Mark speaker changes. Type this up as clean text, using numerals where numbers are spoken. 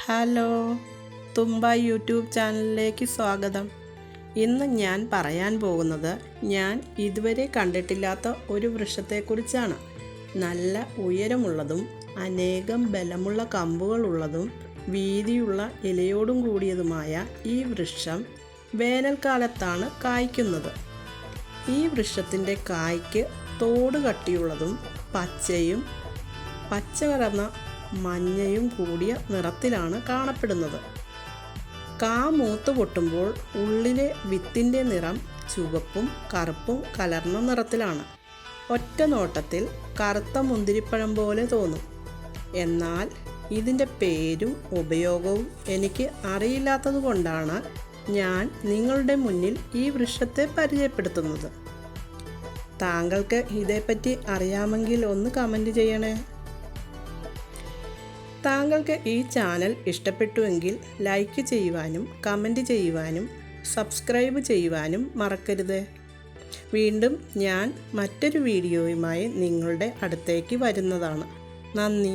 Speaker 1: Hello, തുമ്പ YouTube ചാനലിലേക്ക് സ്വാഗതം. ഇന്ന് ഞാൻ പറയാൻ പോകുന്നത് ഞാൻ ഇതുവരെ കണ്ടിട്ടില്ലാത്ത ഒരു വൃക്ഷത്തെക്കുറിച്ചാണ്. നല്ല ഉയരമുള്ളതും അനേകം ബലമുള്ള കമ്പുകളുള്ളതും വീതിയുള്ള ഇലയോടും കൂടിയതുമായ ഈ വൃക്ഷം വേനൽക്കാലത്താണ് കായ്ക്കുന്നത്. ഈ വൃക്ഷത്തിൻ്റെ കായ്ക്ക് തോട് കട്ടിയുള്ളതും പച്ചയും പച്ച കലർന്ന മഞ്ഞയും കൂടിയ നിറത്തിലാണ് കാണപ്പെടുന്നത്. കാ മൂത്ത് പൊട്ടുമ്പോൾ ഉള്ളിലെ വിത്തിൻ്റെ നിറം ചുവപ്പും കറുപ്പും കലർന്ന നിറത്തിലാണ്. ഒറ്റ നോട്ടത്തിൽ കറുത്ത മുന്തിരിപ്പഴം പോലെ തോന്നും. എന്നാൽ ഇതിൻ്റെ പേരും ഉപയോഗവും എനിക്ക് അറിയില്ലാത്തത് കൊണ്ടാണ് ഞാൻ നിങ്ങളുടെ മുന്നിൽ ഈ വൃക്ഷത്തെ പരിചയപ്പെടുത്തുന്നത്. താങ്കൾക്ക് ഇതേപ്പറ്റി അറിയാമെങ്കിൽ ഒന്ന് കമൻറ്റ് ചെയ്യണേ. താങ്കൾക്ക് ഈ ചാനൽ ഇഷ്ടപ്പെട്ടുവെങ്കിൽ ലൈക്ക് ചെയ്യുവാനും കമൻറ്റ് ചെയ്യുവാനും സബ്സ്ക്രൈബ് ചെയ്യുവാനും മറക്കരുത്. വീണ്ടും ഞാൻ മറ്റൊരു വീഡിയോയുമായി നിങ്ങളുടെ അടുത്തേക്ക് വരുന്നതാണ്. നന്ദി.